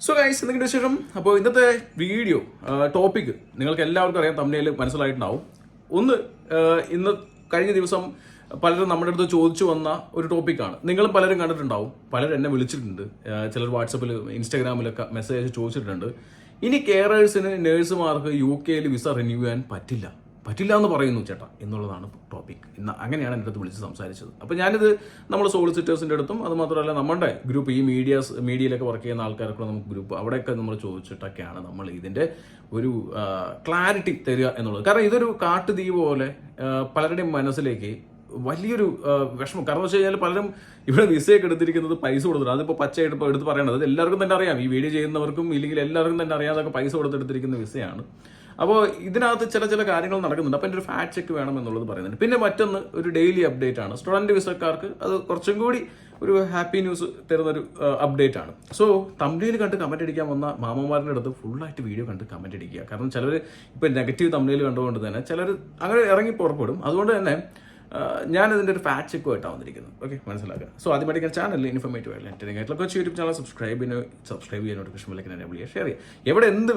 So guys എന്തെങ്കിലും ശേഷം അപ്പോൾ ഇന്നത്തെ വീഡിയോ ടോപ്പിക് നിങ്ങൾക്ക് എല്ലാവർക്കും അറിയാം, തമ്മിൽ മനസ്സിലായിട്ടുണ്ടാവും. ഒന്ന് ഇന്ന് കഴിഞ്ഞ ദിവസം പലരും നമ്മുടെ അടുത്ത് ചോദിച്ചു വന്ന ഒരു ടോപ്പിക്കാണ്. നിങ്ങളും പലരും കണ്ടിട്ടുണ്ടാവും, പലരും എന്നെ വിളിച്ചിട്ടുണ്ട്, ചിലർ വാട്സപ്പിൽ ഇൻസ്റ്റാഗ്രാമിലൊക്കെ മെസ്സേജ് അയച്ച് ചോദിച്ചിട്ടുണ്ട്. ഇനി കെയറേഴ്സിന് നേഴ്സുമാർക്ക് UK വിസ റിന്യൂ ചെയ്യാൻ പറ്റില്ല എന്ന് പറയുന്നു ചേട്ടാ എന്നുള്ളതാണ് ടോപ്പിക്. ഇന്ന് അങ്ങനെയാണ് എൻ്റെ അടുത്ത് വിളിച്ച് സംസാരിച്ചത്. അപ്പോൾ ഞാനിത് നമ്മൾ സോളിസിറ്റേഴ്സിൻ്റെ അടുത്തും അത് മാത്രമല്ല നമ്മുടെ ഗ്രൂപ്പ് ഈ മീഡിയയിലൊക്കെ വർക്ക് ചെയ്യുന്ന ആൾക്കാരൊക്കെ നമുക്ക് ഗ്രൂപ്പ് അവിടെയൊക്കെ നമ്മൾ ചോദിച്ചിട്ടൊക്കെയാണ് നമ്മൾ ഇതിൻ്റെ ഒരു ക്ലാരിറ്റി തരിക എന്നുള്ളത്. കാരണം ഇതൊരു കാട്ടുതീ പോലെ പലരുടെയും മനസ്സിലേക്ക് വലിയൊരു വിഷമം. കാരണം വെച്ച് കഴിഞ്ഞാൽ പലരും ഇവിടെ വിസയൊക്കെ എടുത്തിരിക്കുന്നത് പൈസ കൊടുത്തിട്ട്, അതിപ്പോൾ പച്ചയായിട്ട് ഇപ്പോൾ എടുത്ത് പറയണത് എല്ലാവർക്കും തന്നെ അറിയാം, ഈ വീഡിയോ ചെയ്യുന്നവർക്കും ഇല്ലെങ്കിൽ എല്ലാവർക്കും തന്നെ അറിയാതൊക്കെ പൈസ കൊടുത്തെടുത്തിരിക്കുന്ന വിസയാണ്. അപ്പോൾ ഇതിനകത്ത് ചില കാര്യങ്ങൾ നടക്കുന്നുണ്ട്. അപ്പോൾ എൻ്റെ ഒരു ഫാക്ട് ചെക്ക് വേണമെന്നുള്ളത് പറയുന്നുണ്ട്. പിന്നെ മറ്റൊന്ന് ഒരു ഡെയിലി അപ്ഡേറ്റ് ആണ്. സ്റ്റുഡൻറ്റ് വിസക്കാർക്ക് അത് കുറച്ചും കൂടി ഒരു ഹാപ്പി ന്യൂസ് തരുന്നൊരു അപ്ഡേറ്റ് ആണ്. സോ തമ്മിൽ കണ്ട് കമൻറ്റ് അടിക്കാൻ വന്ന മാമന്മാരുടെ അടുത്ത് ഫുള്ളായിട്ട് വീഡിയോ കണ്ട് കമൻറ്റ് അടിക്കുക. കാരണം ചിലർ ഇപ്പോൾ നെഗറ്റീവ് തമ്മിൽ കണ്ടുകൊണ്ട് തന്നെ ചിലർ അങ്ങനെ ഇറങ്ങി പുറപ്പെടും. അതുകൊണ്ട് തന്നെ ഞാനിതിൻ്റെ ഒരു ഫാക്ട് ചെക്കുമായിട്ടാണ് വന്നിരിക്കുന്നത്. ഓക്കെ, മനസ്സിലാക്കുക. സോ ആദ്യമായിട്ട് ചാനലിൽ ഇൻഫോർമേറ്റീവ് ആയിട്ടുള്ള കൊച്ചു യൂട്യൂബ് ചാനൽ സബ്സ്ക്രൈബ് ചെയ്യാൻ നോട്ടിഫിക്കേഷൻ ബെല്ലൈക്കൻ എനേബിൾ ചെയ്യുക, ഷെയർ ചെയ്യുക. എവിടെ എന്ത്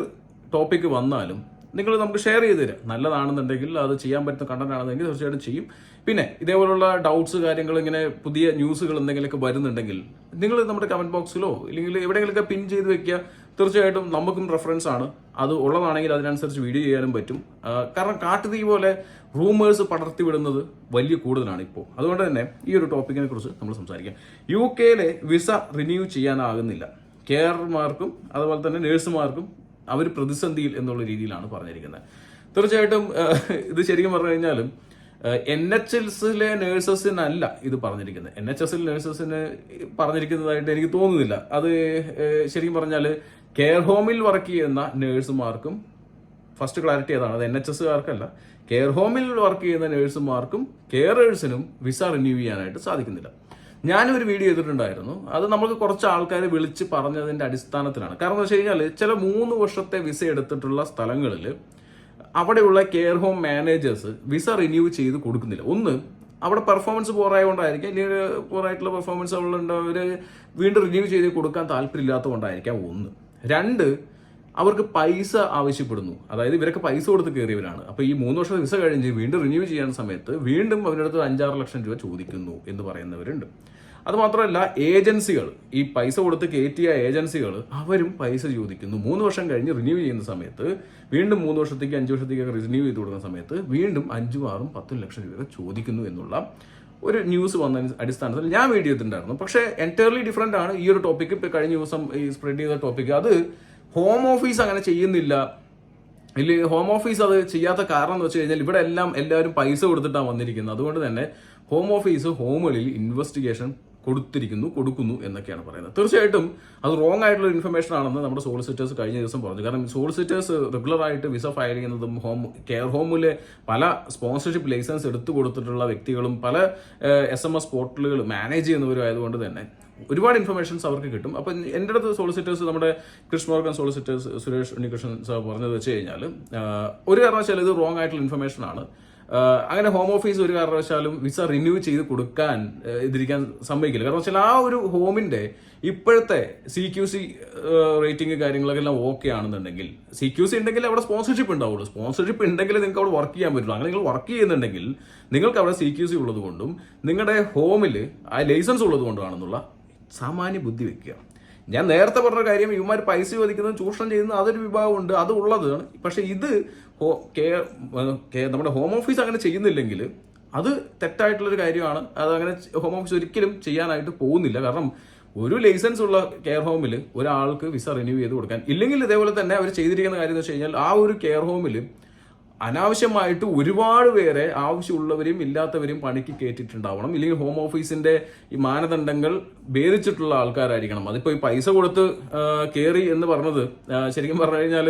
ടോപ്പിക്ക് വന്നാലും നിങ്ങൾ നമുക്ക് ഷെയർ ചെയ്ത് തരാം. നല്ലതാണെന്നുണ്ടെങ്കിൽ അത് ചെയ്യാൻ പറ്റുന്ന കണ്ടന്റ് ആണെന്നുണ്ടെങ്കിൽ തീർച്ചയായിട്ടും ചെയ്യും. പിന്നെ ഇതേപോലുള്ള ഡൗട്ട്സ് കാര്യങ്ങൾ ഇങ്ങനെ പുതിയ ന്യൂസുകൾ എന്തെങ്കിലുമൊക്കെ വരുന്നുണ്ടെങ്കിൽ നിങ്ങൾ നമ്മുടെ കമന്റ് ബോക്സിലോ ഇല്ലെങ്കിൽ എവിടെയെങ്കിലുമൊക്കെ പിൻ ചെയ്ത് വെക്കുക. തീർച്ചയായിട്ടും നമുക്കും റെഫറൻസ് ആണ്. അത് ഉള്ളതാണെങ്കിൽ അതിനനുസരിച്ച് വീഡിയോ ചെയ്യാനും പറ്റും. കാരണം കാട്ടുതീ പോലെ റൂമേഴ്സ് പടർത്തി വിടുന്നത് വലിയ കൂടുതലാണ് ഇപ്പോൾ. അതുകൊണ്ട് തന്നെ ഈ ഒരു ടോപ്പിക്കിനെ കുറിച്ച് നമ്മൾ സംസാരിക്കാം. UK വിസ റിന്യൂ ചെയ്യാനാകുന്നില്ല. കെയർമാർക്കും അതുപോലെ തന്നെ നേഴ്സുമാർക്കും അവർ പ്രതിസന്ധിയിൽ എന്നുള്ള രീതിയിലാണ് പറഞ്ഞിരിക്കുന്നത്. തീർച്ചയായിട്ടും ഇത് ശരിക്കും പറഞ്ഞു കഴിഞ്ഞാലും NHSലെ നേഴ്സസിനല്ല ഇത് പറഞ്ഞിരിക്കുന്നത്. NHSൽ നേഴ്സസിന് പറഞ്ഞിരിക്കുന്നതായിട്ട് എനിക്ക് തോന്നുന്നില്ല. അത് ശരിക്കും പറഞ്ഞാൽ കെയർ ഹോമിൽ വർക്ക് ചെയ്യുന്ന നേഴ്സുമാർക്കും ഫസ്റ്റ് ക്ലാരിറ്റി അതാണ്. അത് NHSകാർക്കല്ല, കെയർ ഹോമിൽ വർക്ക് ചെയ്യുന്ന നേഴ്സുമാർക്കും കെയറേഴ്സിനും വിസ റിന്യൂ ചെയ്യാനായിട്ട് സാധിക്കുന്നില്ല. ഞാനും ഒരു വീഡിയോ ചെയ്തിട്ടുണ്ടായിരുന്നു. അത് നമുക്ക് കുറച്ച് ആൾക്കാരെ വിളിച്ച് പറഞ്ഞതിന്റെ അടിസ്ഥാനത്തിലാണ്. കാരണം എന്ന് വെച്ച് കഴിഞ്ഞാൽ ചില 3 വർഷത്തെ വിസ എടുത്തിട്ടുള്ള സ്ഥലങ്ങളിൽ അവിടെയുള്ള care home managers visa renew ചെയ്ത് കൊടുക്കുന്നില്ല. ഒന്ന്, അവിടെ പെർഫോമൻസ് പോറായതുകൊണ്ടായിരിക്കാം, അല്ലെങ്കിൽ പോറായിട്ടുള്ള പെർഫോമൻസ് അവർ വീണ്ടും റിന്യൂ ചെയ്ത് കൊടുക്കാൻ താല്പര്യമില്ലാത്തതുകൊണ്ടായിരിക്കാം ഒന്ന്. 2, അവർക്ക് പൈസ ആവശ്യപ്പെടുന്നു. അതായത് ഇവരൊക്കെ പൈസ കൊടുത്ത് കയറിയവരാണ്. അപ്പോൾ ഈ 3 വർഷം വിസ കഴിഞ്ഞ് വീണ്ടും റിന്യൂ ചെയ്യാൻ സമയത്ത് വീണ്ടും അവരുടെ അടുത്ത് 5-6 ലക്ഷം രൂപ ചോദിക്കുന്നു എന്ന് പറയുന്നവരുണ്ട്. അത് മാത്രമല്ല, ഏജൻസികൾ, ഈ പൈസ കൊടുത്ത് കയറ്റിയ ഏജൻസികൾ അവരും പൈസ ചോദിക്കുന്നു. 3 വർഷം കഴിഞ്ഞ് റിന്യൂ ചെയ്യുന്ന സമയത്ത് വീണ്ടും 3 വർഷത്തേക്ക് 5 വർഷത്തേക്കൊക്കെ റിന്യൂ ചെയ്ത് കൊടുക്കുന്ന സമയത്ത് വീണ്ടും 5, 6, 10 ലക്ഷം രൂപ ചോദിക്കുന്നു എന്നുള്ള ഒരു ന്യൂസ് വന്ന അടിസ്ഥാനത്തിൽ ഞാൻ വീഡിയോ ചെയ്തിട്ടുണ്ടായിരുന്നു. പക്ഷേ എൻറ്റയർലി ഡിഫറെൻ്റ് ആണ് ഈ ഒരു ടോപ്പിക്ക്. ഇപ്പോൾ കഴിഞ്ഞ ദിവസം ഈ സ്പ്രെഡ് ചെയ്ത ടോപ്പിക്ക്, അത് ഹോം ഓഫീസ് അങ്ങനെ ചെയ്യുന്നില്ല. ഇല്ല, ഹോം ഓഫീസ് അത് ചെയ്യാത്ത കാരണം എന്ന് വെച്ച് കഴിഞ്ഞാൽ ഇവിടെ എല്ലാവരും പൈസ കൊടുത്തിട്ടാണ് വന്നിരിക്കുന്നത്. അതുകൊണ്ട് തന്നെ ഹോം ഓഫീസ് ഹോമുകളിൽ ഇൻവെസ്റ്റിഗേഷൻ കൊടുക്കുന്നു എന്നൊക്കെയാണ് പറയുന്നത്. തീർച്ചയായിട്ടും അത് റോങ് ആയിട്ടുള്ള ഇൻഫർമേഷൻ ആണെന്ന് നമ്മുടെ സോളിസിറ്റേഴ്സ് കഴിഞ്ഞ ദിവസം പറഞ്ഞു. കാരണം സോളിസിറ്റേഴ്സ് റെഗുലർ ആയിട്ട് വിസ ഫയൽ ചെയ്യുന്നതും കെയർ ഹോമിലെ പല സ്പോൺസർഷിപ്പ് ലൈസൻസ് എടുത്തു കൊടുത്തിട്ടുള്ള വ്യക്തികളും പല SMS പോർട്ടലുകൾ മാനേജ് ചെയ്യുന്നവരും ആയതുകൊണ്ട് തന്നെ ഒരുപാട് ഇൻഫർമേഷൻസ് അവർക്ക് കിട്ടും. അപ്പം എൻ്റെ അടുത്ത് സോളിസിറ്റേഴ്സ്, നമ്മുടെ Chris Morgan solicitors Suresh Unnikrishnan sir പറഞ്ഞത് വെച്ച് കഴിഞ്ഞാൽ ഒരു കാരണവശാലും ഇത് റോങ് ആയിട്ടുള്ള ഇൻഫർമേഷൻ ആണ്. അങ്ങനെ ഹോം ഓഫീസ് ഒരു കാരണവശാലും വിസ റിന്യൂ ചെയ്ത് കൊടുക്കാൻ ഇതിരിക്കാൻ സമ്മതിക്കില്ല. കാരണം വെച്ചാൽ ആ ഒരു ഹോമിന്റെ ഇപ്പോഴത്തെ CQC റേറ്റിംഗ് കാര്യങ്ങളൊക്കെ എല്ലാം ഓക്കെ ആണെന്നുണ്ടെങ്കിൽ, CQC ഉണ്ടെങ്കിൽ അവിടെ സ്പോൺസർഷിപ്പ് ഉണ്ടാവുള്ളൂ. സ്പോൺസർഷിപ്പ് ഉണ്ടെങ്കിൽ നിങ്ങൾക്ക് അവിടെ വർക്ക് ചെയ്യാൻ പറ്റുള്ളൂ. അങ്ങനെ നിങ്ങൾ വർക്ക് ചെയ്യുന്നുണ്ടെങ്കിൽ നിങ്ങൾക്ക് അവിടെ CQC ഉള്ളത് കൊണ്ടും നിങ്ങളുടെ ഹോമിൽ ആ ലൈസൻസ് ഉള്ളത് കൊണ്ടുമാണെന്നുള്ള സാമാന്യ ബുദ്ധി വെക്കുക. ഞാൻ നേരത്തെ പറഞ്ഞ കാര്യം, ഇവന്മാർ പൈസ ചോദിക്കുന്നത് ചൂഷണം ചെയ്യുന്നത് അതൊരു വിഭാഗമുണ്ട്, അത് ഉള്ളതാണ്. പക്ഷെ ഇത് നമ്മുടെ ഹോം ഓഫീസ് അങ്ങനെ ചെയ്യുന്നില്ലെങ്കിൽ അത് തെറ്റായിട്ടുള്ളൊരു കാര്യമാണ്. അതങ്ങനെ ഹോം ഓഫീസ് ഒരിക്കലും ചെയ്യാനായിട്ട് പോകുന്നില്ല. കാരണം ഒരു ലൈസൻസ് ഉള്ള കെയർ ഹോമിൽ ഒരാൾക്ക് വിസ റിന്യൂ ചെയ്ത് കൊടുക്കാൻ ഇല്ലെങ്കിൽ, ഇതേപോലെ തന്നെ അവർ ചെയ്തിരിക്കുന്ന കാര്യം എന്ന് വെച്ച് കഴിഞ്ഞാൽ ആ ഒരു കെയർ ഹോമിൽ അനാവശ്യമായിട്ട് ഒരുപാട് പേരെ ആവശ്യമുള്ളവരെയും ഇല്ലാത്തവരെയും പണിക്ക് കയറ്റിയിട്ടുണ്ടാവണം. ഇല്ലെങ്കിൽ ഹോം ഓഫീസിന്റെ ഈ മാനദണ്ഡങ്ങൾ ഭേദിച്ചിട്ടുള്ള ആൾക്കാരായിരിക്കണം. അതിപ്പോൾ ഈ പൈസ കൊടുത്ത് കയറി എന്ന് പറഞ്ഞത് ശരിക്കും പറഞ്ഞു കഴിഞ്ഞാൽ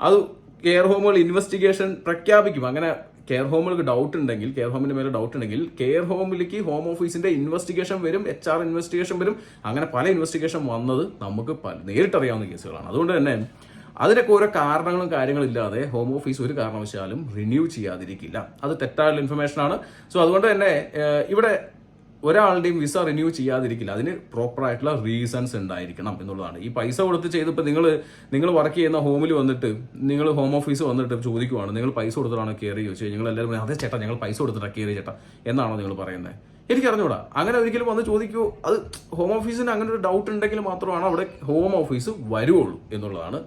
അത് കെയർ ഹോമുകൾ ഇൻവെസ്റ്റിഗേഷൻ പ്രഖ്യാപിക്കും. അങ്ങനെ കെയർ ഹോമുകൾക്ക് ഡൗട്ട് ഉണ്ടെങ്കിൽ, കെയർ ഹോമിന്റെ മേലെ ഡൗട്ട് ഉണ്ടെങ്കിൽ കെയർ ഹോമിലേക്ക് ഹോം ഓഫീസിന്റെ ഇൻവെസ്റ്റിഗേഷൻ വരും, HR ഇൻവെസ്റ്റിഗേഷൻ വരും. അങ്ങനെ പല ഇൻവെസ്റ്റിഗേഷൻ വന്നത് നമുക്ക് നേരിട്ടറിയാവുന്ന കേസുകളാണ്. അതുകൊണ്ട് തന്നെ അതിനൊക്കെ ഓരോ കാരണങ്ങളും കാര്യങ്ങളും ഇല്ലാതെ ഹോം ഓഫീസ് ഒരു കാരണവശാലും റിന്യൂ ചെയ്യാതിരിക്കില്ല. അത് തെറ്റായുള്ള ഇൻഫർമേഷൻ ആണ്. സോ അതുകൊണ്ട് തന്നെ ഇവിടെ ഒരാളുടെയും വിസ റിന്യൂ ചെയ്യാതിരിക്കില്ല. അതിന് പ്രോപ്പറായിട്ടുള്ള റീസൺസ് ഉണ്ടായിരിക്കണം എന്നുള്ളതാണ്. ഈ പൈസ കൊടുത്ത് ചെയ്തപ്പോൾ നിങ്ങൾ വർക്ക് ചെയ്യുന്ന ഹോമിൽ വന്നിട്ട് നിങ്ങൾ ഹോം ഓഫീസ് വന്നിട്ട് ചോദിക്കുവാണ്, നിങ്ങൾ പൈസ കൊടുത്തിട്ടാണോ കയറി ചോദിച്ചു. നിങ്ങൾ എല്ലാവരും അതേ ചേട്ടാ ഞങ്ങൾ പൈസ കൊടുത്തിട്ടാണ് കയറി ചേട്ടാ എന്നാണോ നിങ്ങൾ പറയുന്നത്? എനിക്ക് അറിഞ്ഞൂടാ. അങ്ങനെ ഒരിക്കലും വന്ന് ചോദിക്കൂ. അത് ഹോം ഓഫീസിന് അങ്ങനെ ഒരു ഡൗട്ട് ഉണ്ടെങ്കിൽ മാത്രമാണ് അവിടെ ഹോം ഓഫീസ് വരുവുള്ളൂ എന്നുള്ളതാണ്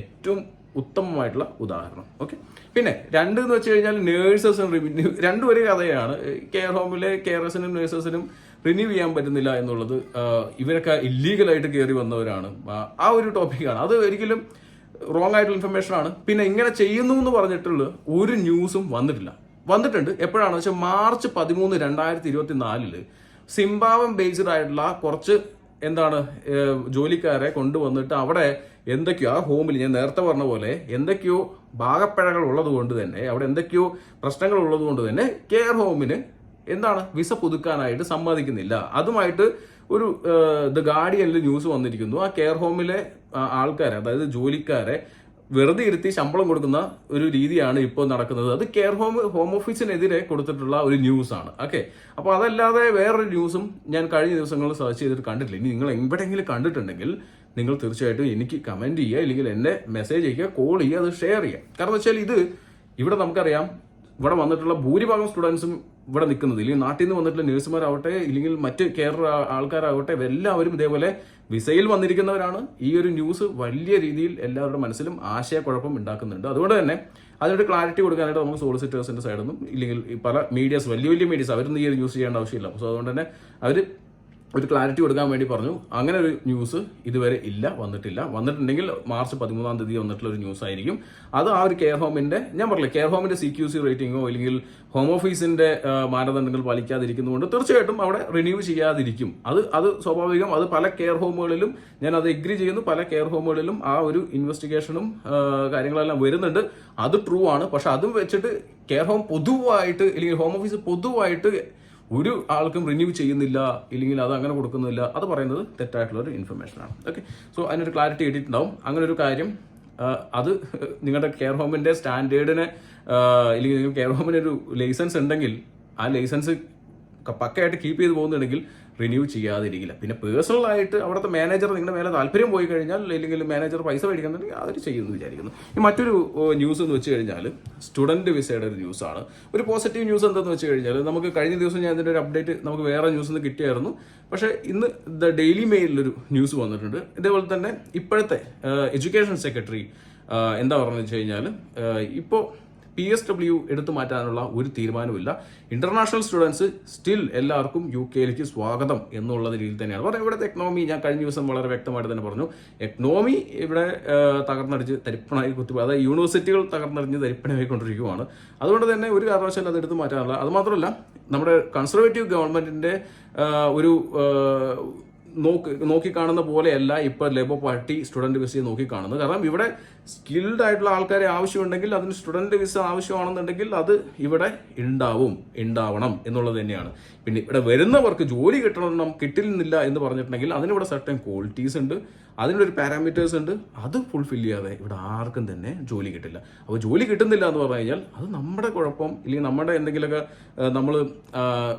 ഏറ്റവും ഉത്തമമായിട്ടുള്ള ഉദാഹരണം. ഓക്കെ, പിന്നെ രണ്ട് എന്ന് വെച്ച് കഴിഞ്ഞാൽ നേഴ്സസിന് റിന്യൂ, രണ്ടും ഒരു കഥയാണ്. കെയർ ഹോമിലെ കെയറേഴ്സിനും നേഴ്സസിനും റിന്യൂ ചെയ്യാൻ പറ്റുന്നില്ല എന്നുള്ളത് ഇവരൊക്കെ ഇല്ലീഗലായിട്ട് കയറി വന്നവരാണ്. ആ ഒരു ടോപ്പിക്കാണ്. അത് ഒരിക്കലും റോങ് ആയിട്ടുള്ള ഇൻഫർമേഷൻ ആണ്. പിന്നെ ഇങ്ങനെ ചെയ്യുന്നു എന്ന് പറഞ്ഞിട്ടുള്ള ഒരു ന്യൂസും വന്നിട്ടുണ്ട്. എപ്പോഴാണെന്ന് വെച്ചാൽ മാർച്ച് 13, 2024 സിംബാബ്വെ ബേസ്ഡ് ആയിട്ടുള്ള കുറച്ച് ജോലിക്കാരെ കൊണ്ടുവന്നിട്ട് അവിടെ എന്തൊക്കെയോ ആ ഹോമിൽ ഞാൻ നേരത്തെ പറഞ്ഞ പോലെ എന്തൊക്കെയോ ഭാഗപ്പിഴകൾ ഉള്ളത് കൊണ്ട് തന്നെ, അവിടെ എന്തൊക്കെയോ പ്രശ്നങ്ങൾ ഉള്ളത് കൊണ്ട് തന്നെ കെയർ ഹോമിന് വിസ പുതുക്കാനായിട്ട് സമ്മതിക്കുന്നില്ല. അതുമായിട്ട് ഒരു ദ ഗാർഡിയനിൽ ന്യൂസ് വന്നിരിക്കുന്നു. ആ കെയർ ഹോമിലെ ആൾക്കാരെ, അതായത് ജോലിക്കാരെ വെറുതെ ഇരുത്തി ശമ്പളം കൊടുക്കുന്ന ഒരു രീതിയാണ് ഇപ്പോൾ നടക്കുന്നത്. അത് കെയർ ഹോം ഓഫീസിനെതിരെ കൊടുത്തിട്ടുള്ള ഒരു ന്യൂസ് ആണ്. ഓക്കെ, അപ്പോൾ അതല്ലാതെ വേറൊരു ന്യൂസും ഞാൻ കഴിഞ്ഞ ദിവസങ്ങളിൽ സെർച്ച് ചെയ്തിട്ട് കണ്ടിട്ടില്ല. ഇനി നിങ്ങൾ എവിടെയെങ്കിലും കണ്ടിട്ടുണ്ടെങ്കിൽ നിങ്ങൾ തീർച്ചയായിട്ടും എനിക്ക് കമന്റ് ചെയ്യുക, ഇല്ലെങ്കിൽ എന്നെ മെസ്സേജ് ചെയ്യുക, കോൾ ചെയ്യുക, അത് ഷെയർ ചെയ്യുക. കാരണം വെച്ചാൽ ഇവിടെ നമുക്കറിയാം, ഇവിടെ വന്നിട്ടുള്ള ഭൂരിഭാഗം സ്റ്റുഡൻസും ഇവിടെ നിൽക്കുന്നത്, ഇല്ലെങ്കിൽ നാട്ടിൽ നിന്ന് വന്നിട്ടുള്ള നഴ്സുമാരാവട്ടെ, ഇല്ലെങ്കിൽ മറ്റ് കെയർ ആൾക്കാരാവട്ടെ, എല്ലാവരും ഇതേപോലെ വിസയിൽ വന്നിരിക്കുന്നവരാണ്. ഈ ഒരു ന്യൂസ് വലിയ രീതിയിൽ എല്ലാവരുടെ മനസ്സിലും ആശയക്കുഴപ്പം ഉണ്ടാക്കുന്നുണ്ട്. അതുകൊണ്ട് തന്നെ അതിനൊരു ക്ലാരിറ്റി കൊടുക്കാനായിട്ട് നമുക്ക് സോളിസിറ്റേഴ്സിന്റെ സൈഡിൽ നിന്നും, ഇല്ലെങ്കിൽ പല മീഡിയാസ്, വലിയ മീഡിയാസ് അവരൊന്നും ഈ ഒരു ന്യൂസ് ചെയ്യേണ്ട ആവശ്യമില്ല. സോ അതുകൊണ്ട് തന്നെ അവർ ഒരു ക്ലാരിറ്റി കൊടുക്കാൻ വേണ്ടി പറഞ്ഞു. അങ്ങനെ ഒരു ന്യൂസ് ഇതുവരെ വന്നിട്ടുണ്ടെങ്കിൽ മാർച്ച് 13 വന്നിട്ടുള്ള ഒരു ന്യൂസ് ആയിരിക്കും. അത് ആ ഒരു കെയർ ഹോമിന്റെ, ഞാൻ പറഞ്ഞില്ല, കെയർ ഹോമിന്റെ CQC റേറ്റിംഗോ ഇല്ലെങ്കിൽ ഹോം ഓഫീസിന്റെ മാനദണ്ഡങ്ങൾ പാലിക്കാതിരിക്കുന്നതുകൊണ്ട് തീർച്ചയായിട്ടും അവിടെ റിന്യൂ ചെയ്യാതിരിക്കും. അത് സ്വാഭാവികം. അത് പല കെയർ ഹോമുകളിലും ഞാൻ അത് എഗ്രി ചെയ്യുന്നു. പല കെയർ ഹോമുകളിലും ആ ഒരു ഇൻവെസ്റ്റിഗേഷനും കാര്യങ്ങളെല്ലാം വരുന്നുണ്ട്. അത് ട്രൂ ആണ്. പക്ഷെ അതും വെച്ചിട്ട് കെയർ ഹോം പൊതുവായിട്ട്, അല്ലെങ്കിൽ ഹോം ഓഫീസ് പൊതുവായിട്ട് ഒരു ആൾക്കും റിന്യൂ ചെയ്യുന്നില്ല, ഇല്ലെങ്കിൽ അത് അങ്ങനെ കൊടുക്കുന്നില്ല, അത് പറയുന്നത് തെറ്റായിട്ടുള്ള ഒരു ഇൻഫർമേഷൻ ആണ്. ഓക്കെ, സോ അതിനൊരു ക്ലാരിറ്റി കിട്ടിയിട്ടുണ്ടാവും. അങ്ങനെ ഒരു കാര്യം, അത് നിങ്ങളുടെ കെയർ ഹോമിന്റെ സ്റ്റാൻഡേർഡിനെ, ഇല്ലെങ്കിൽ കെയർ ഹോമിന് ഒരു ലൈസൻസ് ഉണ്ടെങ്കിൽ ആ ലൈസൻസ് പക്കയായിട്ട് കീപ്പ് ചെയ്ത് പോകുന്നുണ്ടെങ്കിൽ റിന്യൂ ചെയ്യാതിരിക്കില്ല. പിന്നെ പേഴ്സണൽ ആയിട്ട് അവിടുത്തെ മാനേജർ നിങ്ങളുടെ മേലെ താല്പര്യം പോയി കഴിഞ്ഞാൽ, അല്ലെങ്കിൽ മാനേജർ പൈസ മേടിക്കുന്നുണ്ടെങ്കിൽ അവർ ചെയ്യുമെന്ന് വിചാരിക്കുന്നു. ഈ മറ്റൊരു ന്യൂസ് എന്ന് വെച്ച് കഴിഞ്ഞാൽ സ്റ്റുഡന്റ് വിസയുടെ ഒരു ന്യൂസാണ്. ഒരു പോസിറ്റീവ് ന്യൂസ് എന്താണെന്ന് വെച്ച് കഴിഞ്ഞാൽ, നമുക്ക് കഴിഞ്ഞ ദിവസം ഞാൻ ഇതിൻ്റെ ഒരു അപ്ഡേറ്റ് നമുക്ക് വേറെ ന്യൂസിൽ നിന്ന് കിട്ടിയായിരുന്നു. പക്ഷേ ഇന്ന് ദ ഡെയിലി മെയിലൊരു ന്യൂസ് വന്നിട്ടുണ്ട്. ഇതേപോലെ തന്നെ ഇപ്പോഴത്തെ എഡ്യൂക്കേഷൻ സെക്രട്ടറി പറഞ്ഞതെന്ന് വെച്ച് കഴിഞ്ഞാൽ, ഇപ്പോൾ PSW എടുത്തു മാറ്റാനുള്ള ഒരു തീരുമാനമില്ല. ഇന്റർനാഷണൽ സ്റ്റുഡൻസ് സ്റ്റിൽ എല്ലാവർക്കും UK സ്വാഗതം എന്നുള്ള രീതിയിൽ തന്നെയാണ് പറയുന്നത്. ഇവിടുത്തെ എക്കണോമി, ഞാൻ കഴിഞ്ഞ ദിവസം വളരെ വ്യക്തമായിട്ട് തന്നെ പറഞ്ഞു, എക്കണോമി ഇവിടെ തകർന്നടിച്ച് തരിപ്പണായി കുത്തിപ്പോയി, അതായത് യൂണിവേഴ്സിറ്റികൾ തകർന്നടിഞ്ഞ് തരിപ്പണമായിക്കൊണ്ടിരിക്കുകയാണ്. അതുകൊണ്ട് തന്നെ ഒരു കാരണവശാലും അത് എടുത്തു മാറ്റാനുള്ള, അതുമാത്രമല്ല നമ്മുടെ കൺസർവേറ്റീവ് ഗവൺമെന്റിന്റെ ഒരു നോക്കിക്കാണുന്ന പോലെയല്ല ഇപ്പോൾ ലേബർ പാർട്ടി സ്റ്റുഡന്റ് വിസയെ നോക്കിക്കാണുന്നത്. കാരണം ഇവിടെ സ്കിൽഡ് ആയിട്ടുള്ള ആൾക്കാരെ ആവശ്യമുണ്ടെങ്കിൽ, അതിന് സ്റ്റുഡന്റ് വിസ ആവശ്യമാണെന്നുണ്ടെങ്കിൽ അത് ഇവിടെ ഉണ്ടാവണം എന്നുള്ളത് തന്നെയാണ്. പിന്നെ ഇവിടെ വരുന്നവർക്ക് ജോലി കിട്ടുന്നില്ല എന്ന് പറഞ്ഞിട്ടുണ്ടെങ്കിൽ അതിനിവിടെ സർട്ടൻ ക്വാളിറ്റീസ് ഉണ്ട്, അതിനൊരു പാരാമീറ്റേഴ്സ് ഉണ്ട്. അത് ഫുൾഫിൽ ചെയ്യാതെ ഇവിടെ ആർക്കും തന്നെ ജോലി കിട്ടില്ല. അപ്പോൾ ജോലി കിട്ടുന്നില്ല എന്ന് പറഞ്ഞു കഴിഞ്ഞാൽ അത് നമ്മുടെ കുഴപ്പം, ഇല്ലെങ്കിൽ നമ്മുടെ എന്തെങ്കിലുമൊക്കെ നമ്മൾ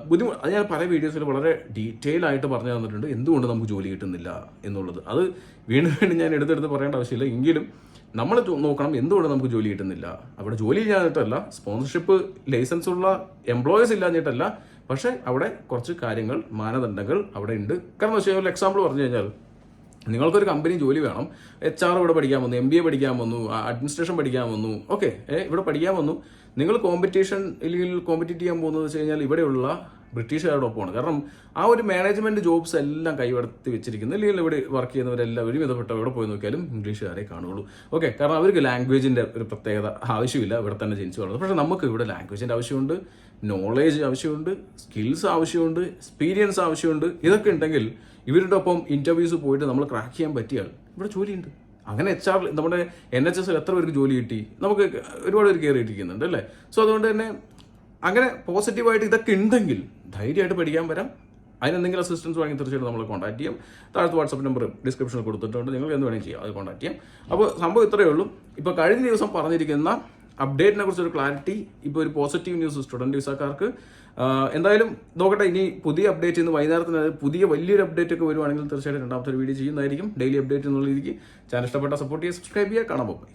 ബുദ്ധിമുട്ട്. അത് ഞാൻ പല വീഡിയോസിൽ വളരെ ഡീറ്റെയിൽ ആയിട്ട് പറഞ്ഞു തന്നിട്ടുണ്ട് എന്തുകൊണ്ട് നമുക്ക് ജോലി കിട്ടുന്നില്ല എന്നുള്ളത്. അത് വീണ്ടും ഞാൻ എടുത്തെടുത്ത് പറയേണ്ട ആവശ്യമില്ല. എങ്കിലും നമ്മൾ നോക്കണം എന്തുകൊണ്ട് നമുക്ക് ജോലി കിട്ടുന്നില്ല. അവിടെ ജോലി ഇല്ലാഞ്ഞിട്ടല്ല, സ്പോൺസർഷിപ്പ് ലൈസൻസ് ഉള്ള എംപ്ലോയേഴ്സ് ഇല്ലാഞ്ഞിട്ടല്ല, പക്ഷേ അവിടെ കുറച്ച് കാര്യങ്ങൾ, മാനദണ്ഡങ്ങൾ അവിടെ ഉണ്ട്. കാരണം വെച്ച് കഴിഞ്ഞാൽ, എക്സാമ്പിൾ പറഞ്ഞു കഴിഞ്ഞാൽ, നിങ്ങൾക്കൊരു കമ്പനി ജോലി വേണം, HR ഇവിടെ പഠിക്കാൻ വന്നു, MBA പഠിക്കാൻ വന്നു, അഡ്മിനിസ്ട്രേഷൻ പഠിക്കാൻ വന്നു, ഓക്കെ, ഇവിടെ പഠിക്കാൻ വന്നു. നിങ്ങൾ കോമ്പറ്റീഷൻ ഇല്ലെങ്കിൽ കോമ്പറ്റീറ്റ് ചെയ്യാൻ പോകുന്നത് വെച്ച് കഴിഞ്ഞാൽ ഇവിടെയുള്ള ബ്രിട്ടീഷുകാരോടൊപ്പമാണ്. കാരണം ആ ഒരു മാനേജ്മെന്റ് ജോബ്സ് എല്ലാം കൈവടത്തി വെച്ചിരിക്കുന്നത്, അല്ലെങ്കിൽ ഇവിടെ വർക്ക് ചെയ്യുന്നവരെല്ലാം ഒരുവിധപ്പെട്ട എവിടെ പോയി നോക്കിയാലും ഇംഗ്ലീഷുകാരെ കാണുള്ളൂ. ഓക്കെ, കാരണം അവർക്ക് ലാംഗ്വേജിന്റെ ഒരു പ്രത്യേകത ആവശ്യമില്ല, ഇവിടെ തന്നെ ജനിച്ചു വളർന്നത്. പക്ഷെ നമുക്ക് ഇവിടെ ലാംഗ്വേജിന്റെ ആവശ്യമുണ്ട്, നോളേജ് ആവശ്യമുണ്ട്, സ്കിൽസ് ആവശ്യമുണ്ട്, എക്സ്പീരിയൻസ് ആവശ്യമുണ്ട്. ഇതൊക്കെ ഉണ്ടെങ്കിൽ ഇവരുടെ ഒപ്പം ഇന്റർവ്യൂസ് പോയിട്ട് നമ്മൾ ക്രാക്ക് ചെയ്യാൻ പറ്റിയാൽ ഇവിടെ ജോലിയുണ്ട്. അങ്ങനെ HR നമ്മുടെ NHS എത്ര പേർക്ക് ജോലി കിട്ടി, നമുക്ക് ഒരുപാട് പേര് കയറിയിട്ടിരിക്കുന്നുണ്ട് അല്ലേ. സോ അതുകൊണ്ട് തന്നെ അങ്ങനെ പോസിറ്റീവായിട്ട് ഇതൊക്കെ ഉണ്ടെങ്കിൽ ധൈര്യമായിട്ട് പഠിക്കാൻ വരാം. അതിനെന്തെങ്കിലും അസിസ്റ്റൻസ് വേണമെങ്കിൽ തീർച്ചയായിട്ടും നമ്മളെ കോൺടാക്ട് ചെയ്യാം. താഴത്ത് വാട്സപ്പ് നമ്പർ ഡിസ്ക്രിപ്ഷനിൽ കൊടുത്തിട്ടുണ്ട്, നിങ്ങൾ എന്ത് വേണമെങ്കിൽ ചെയ്യാം, അത് കോൺടാക്ട് ചെയ്യാം. അപ്പോൾ സംഭവം ഇത്രയേ ഉള്ളൂ. ഇപ്പോൾ കഴിഞ്ഞ ദിവസം പറഞ്ഞിരിക്കുന്ന അപ്ഡേറ്റിനെ കുറിച്ചൊരു ക്ലാരിറ്റി, ഇപ്പോൾ ഒരു പോസിറ്റീവ് ന്യൂസ് സ്റ്റുഡൻറ് വിസക്കാർക്ക്. എന്തായാലും നോക്കട്ടെ, ഇനി പുതിയ അപ്ഡേറ്റ് ഇന്ന് വൈകുന്നേരത്തിന് പുതിയ വലിയൊരു അപ്ഡേറ്റ് ഒക്കെ വരുവാണെങ്കിൽ തീർച്ചയായിട്ടും രണ്ടാമത്തെ ഒരു വീഡിയോ ചെയ്യുന്നതായിരിക്കും. ഡെയിലി അപ്ഡേറ്റ് എന്നുള്ള രീതിക്ക് ചാനൽ ഇഷ്ടപ്പെട്ട സപ്പോർട്ട് ചെയ്യുക, സബ്സ്ക്രൈബ് ചെയ്യുക. കാണാൻ പോകും.